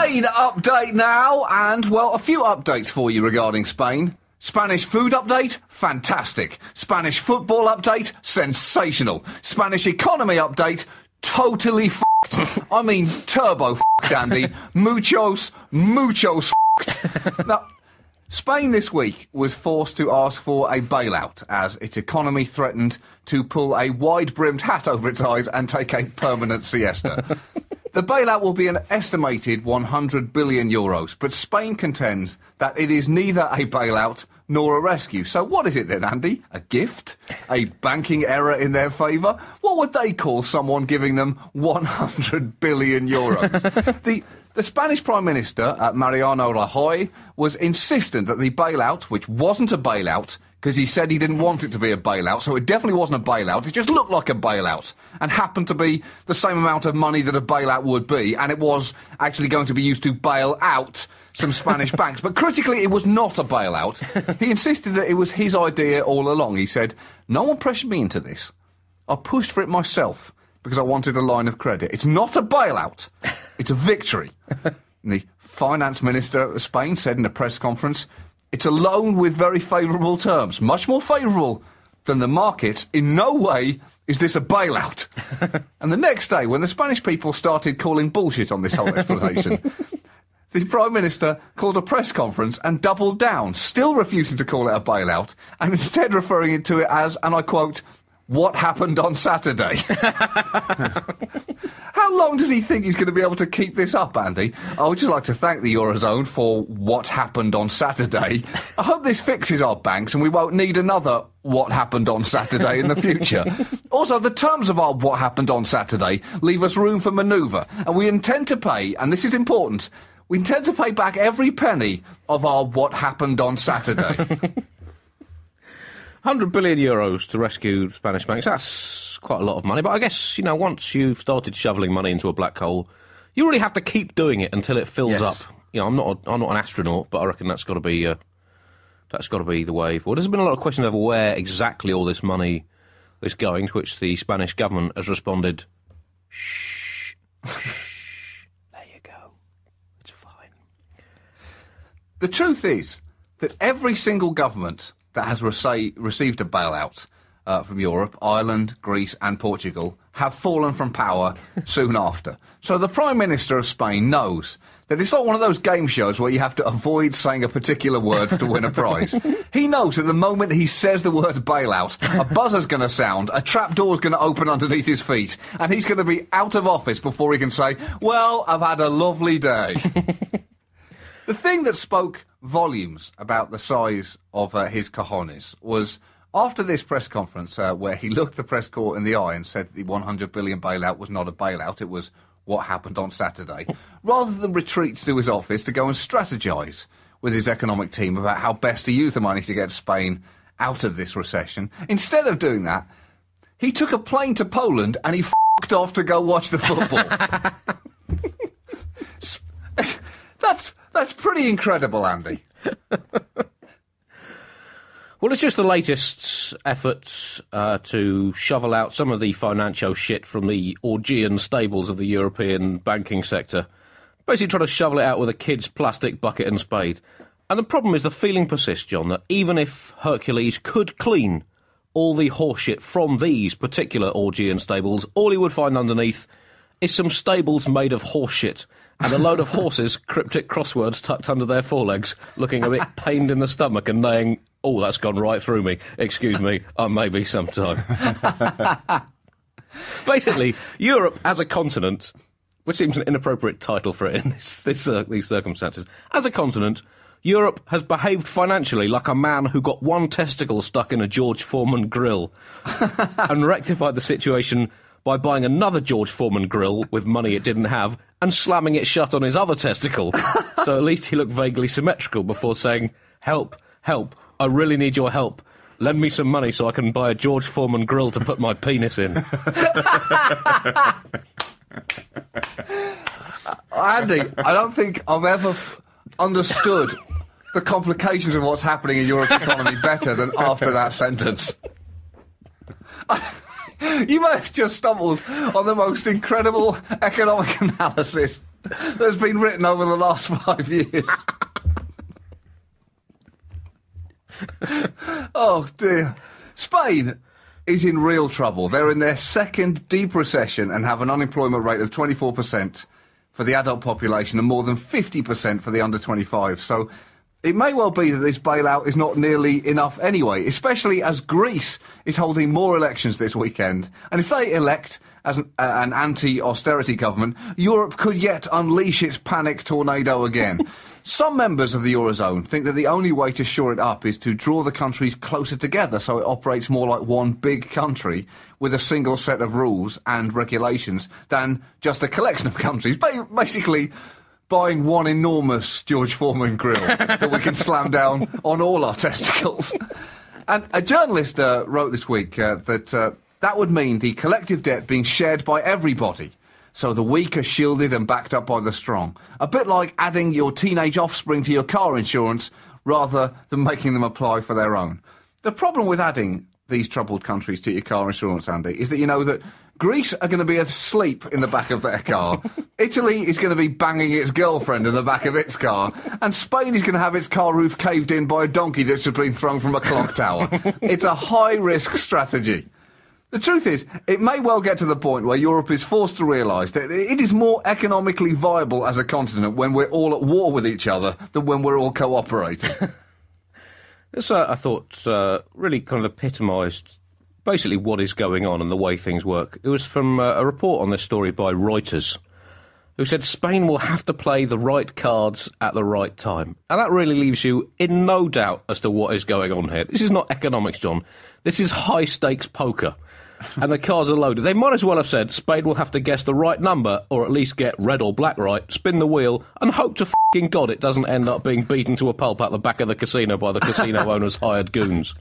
Spain update now, and, well, a few updates for you regarding Spain. Spanish food update? Fantastic. Spanish football update? Sensational. Spanish economy update? Totally f***ed. I mean, turbo f***ed, Andy. Muchos f***ed. Now, Spain this week was forced to ask for a bailout as its economy threatened to pull a wide-brimmed hat over its eyes and take a permanent siesta. The bailout will be an estimated 100 billion euros, but Spain contends that it is neither a bailout nor a rescue. So what is it then, Andy? A gift? A banking error in their favour? What would they call someone giving them 100 billion euros? The Spanish Prime Minister, Mariano Rajoy, was insistent that the bailout, which wasn't a bailout, because he said he didn't want it to be a bailout, so it definitely wasn't a bailout, it just looked like a bailout, and happened to be the same amount of money that a bailout would be, and it was actually going to be used to bail out some Spanish banks. But critically, it was not a bailout. He insisted that it was his idea all along. He said, "No one pressured me into this. I pushed for it myself because I wanted a line of credit. It's not a bailout. It's a victory." And the finance minister of Spain said in a press conference, "It's a loan with very favourable terms, much more favourable than the markets. In no way is this a bailout." And the next day, when the Spanish people started calling bullshit on this whole explanation, the Prime Minister called a press conference and doubled down, still refusing to call it a bailout, and instead referring to it as, and I quote, "what happened on Saturday." How long does he think he's going to be able to keep this up, Andy? I would just like to thank the Eurozone for what happened on Saturday. I hope this fixes our banks and we won't need another what happened on Saturday in the future. Also, the terms of our what happened on Saturday leave us room for manoeuvre, and we intend to pay, and this is important, we intend to pay back every penny of our what happened on Saturday. 100 billion euros to rescue Spanish banks. That's quite a lot of money. But I guess, once you've started shoveling money into a black hole, you really have to keep doing it until it fills up. I'm not an astronaut, but I reckon that's got to be the way forward. There's been a lot of questions over where exactly all this money is going, to which the Spanish government has responded, "Shh, shh, there you go. It's fine." The truth is that every single government that has received a bailout from Europe, Ireland, Greece and Portugal, have fallen from power soon after. So the Prime Minister of Spain knows that it's not one of those game shows where you have to avoid saying a particular word to win a prize. He knows that the moment he says the word bailout, a buzzer's going to sound, a trapdoor's going to open underneath his feet, and he's going to be out of office before he can say, "Well, I've had a lovely day." The thing that spoke volumes about the size of his cojones was after this press conference where he looked the press corps in the eye and said the 100 billion bailout was not a bailout, it was what happened on Saturday. Rather than retreat to his office to go and strategise with his economic team about how best to use the money to get Spain out of this recession, instead of doing that, he took a plane to Poland and he f***ed off to go watch the football. That's pretty incredible, Andy. Well, it's just the latest efforts to shovel out some of the financial shit from the Augean stables of the European banking sector. Basically trying to shovel it out with a kid's plastic bucket and spade. And the problem is the feeling persists, John, that even if Hercules could clean all the horseshit from these particular Augean stables, all he would find underneath is some stables made of horseshit and a load of horses, cryptic crosswords tucked under their forelegs, looking a bit pained in the stomach and neighing, "Oh, that's gone right through me. Excuse me, maybe sometime." Basically, Europe as a continent, which seems an inappropriate title for it in these circumstances, as a continent, Europe has behaved financially like a man who got one testicle stuck in a George Foreman grill and rectified the situation by buying another George Foreman grill with money it didn't have and slamming it shut on his other testicle. So at least he looked vaguely symmetrical before saying, "Help, help, I really need your help. Lend me some money so I can buy a George Foreman grill to put my penis in." Andy, I don't think I've ever understood the complications of what's happening in Europe's economy better than after that sentence. You may have just stumbled on the most incredible economic analysis that's been written over the last 5 years. Oh, dear. Spain is in real trouble. They're in their second deep recession and have an unemployment rate of 24% for the adult population and more than 50% for the under 25. So it may well be that this bailout is not nearly enough anyway, especially as Greece is holding more elections this weekend. And if they elect as an anti-austerity government, Europe could yet unleash its panic tornado again. Some members of the Eurozone think that the only way to shore it up is to draw the countries closer together so it operates more like one big country with a single set of rules and regulations than just a collection of countries. Basically, buying one enormous George Foreman grill that we can slam down on all our testicles. And a journalist wrote this week that would mean the collective debt being shared by everybody, so the weak are shielded and backed up by the strong. A bit like adding your teenage offspring to your car insurance rather than making them apply for their own. The problem with adding these troubled countries to your car insurance, Andy, is that you know that Greece are going to be asleep in the back of their car, Italy is going to be banging its girlfriend in the back of its car, and Spain is going to have its car roof caved in by a donkey that's just been thrown from a clock tower. It's a high-risk strategy. The truth is, it may well get to the point where Europe is forced to realise that it is more economically viable as a continent when we're all at war with each other than when we're all cooperating. This, I thought, really kind of epitomised basically what is going on and the way things work. It was from a report on this story by Reuters, who said Spain will have to play the right cards at the right time. And that really leaves you in no doubt as to what is going on here. This is not economics, John. This is high-stakes poker. And the cards are loaded. They might as well have said Spain will have to guess the right number, or at least get red or black right, spin the wheel, and hope to f***ing God it doesn't end up being beaten to a pulp at the back of the casino by the casino owner's hired goons.